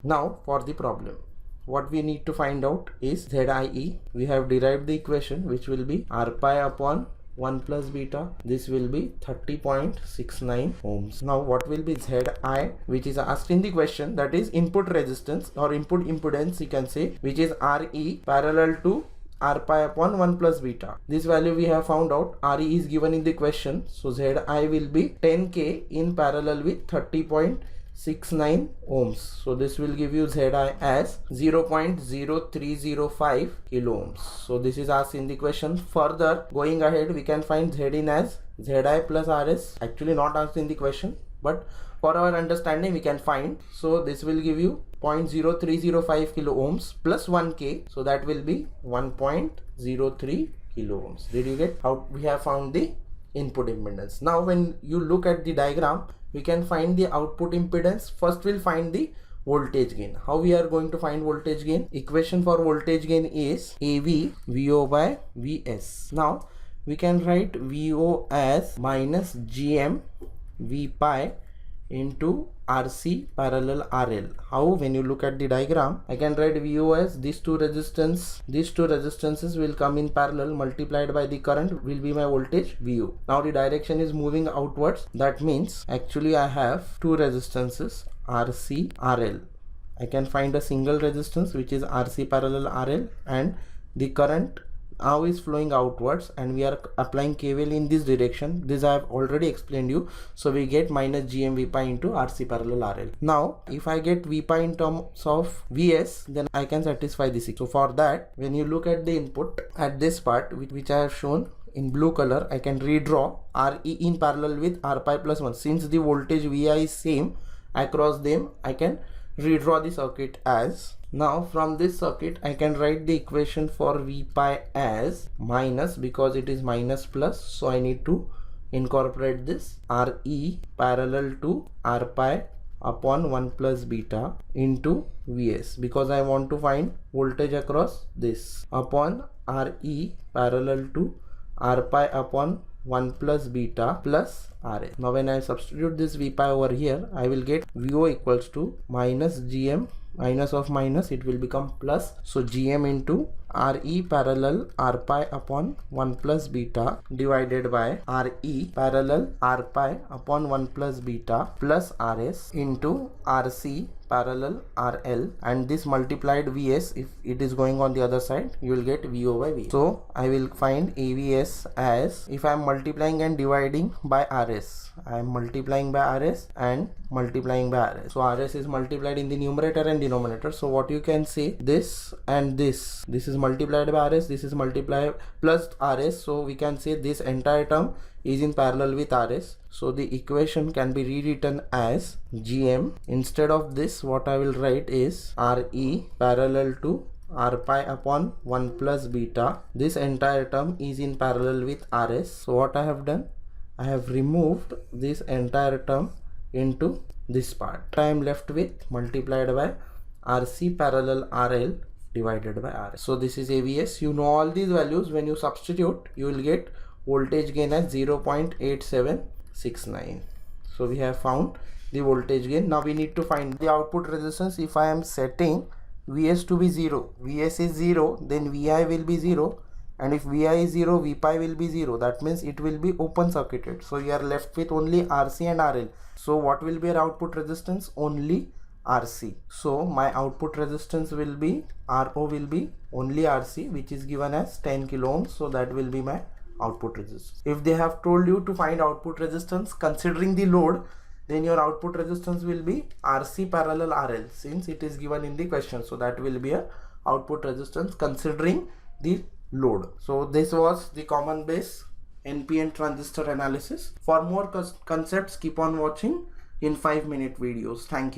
Now for the problem, what we need to find out is ZIE. We have derived the equation which will be R pi upon 1 plus beta. This will be 30.69 ohms. Now what will be ZI, which is asked in the question, that is input resistance or input impedance, you can say, which is RE parallel to R pi upon 1 plus beta. This value we have found out. RE is given in the question, so ZI will be 10k in parallel with 30.69 ohms. So this will give you ZI as 0.0305 kilo ohms. So this is asked in the question. Further going ahead, we can find Zin as ZI plus RS. Actually not asked in the question, but for our understanding we can find. So this will give you 0.0305 kilo ohms plus 1k, so that will be 1.03 kilo ohms. Did you get how we have found the input impedance? Now when you look at the diagram, we can find the output impedance. First we'll find the voltage gain. How we are going to find voltage gain? Equation for voltage gain is AV VO by VS. Now we can write VO as minus GM V pi into RC parallel RL. How? When you look at the diagram, I can write VO as these two resistances will come in parallel, multiplied by the current will be my voltage VO. Now the direction is moving outwards. That means actually I have two resistances RC RL. I can find a single resistance which is RC parallel RL, and the current now is flowing outwards and we are applying KVL in this direction. This I have already explained you. So we get minus GM V pi into RC parallel RL. Now if I get V pi in terms of VS, then I can satisfy this. So for that, when you look at the input at this part which I have shown in blue color, I can redraw RE in parallel with R pi plus 1. Since the voltage VI is same across them, I can redraw the circuit as. Now from this circuit I can write the equation for V pi as minus, because it is minus plus, so I need to incorporate this RE parallel to R pi upon 1 plus beta into VS, because I want to find voltage across this, upon RE parallel to R pi upon 1 plus beta plus RS. Now when I substitute this V pi over here, I will get VO equals to minus GM, minus of minus, it will become plus. So GM into RE parallel R pi upon 1 plus beta divided by RE parallel R pi upon 1 plus beta plus RS into RC parallel RL, and this multiplied VS, if it is going on the other side, you will get VO by V. So I will find AVS as, if I am multiplying and dividing by RS, I am multiplying by RS and multiplying by RS. So RS is multiplied in the numerator and denominator. So what you can say, this and this is multiplied by RS, this is multiplied plus RS. So we can say this entire term is in parallel with RS. So the equation can be rewritten as GM. Instead of this, what I will write is RE parallel to R pi upon 1 plus beta. This entire term is in parallel with RS. So what I have done, I have removed this entire term into this part. I am left with multiplied by RC parallel RL divided by RS. So this is AVS. You know all these values. When you substitute, you will get voltage gain as 0.8769. So we have found the voltage gain. Now we need to find the output resistance. If I am setting VS to be 0, VS is 0, then VI will be 0, and if VI is 0, V pi will be 0. That means it will be open circuited. So you are left with only RC and RL. So what will be our output resistance? Only RC. So my output resistance will be, RO will be only RC, which is given as 10 kilo ohms. So that will be my output resistance. If they have told you to find output resistance considering the load, then your output resistance will be RC parallel RL, since it is given in the question. So that will be a output resistance considering the load. So this was the common base NPN transistor analysis. For more concepts, keep on watching in 5-minute videos. Thank you.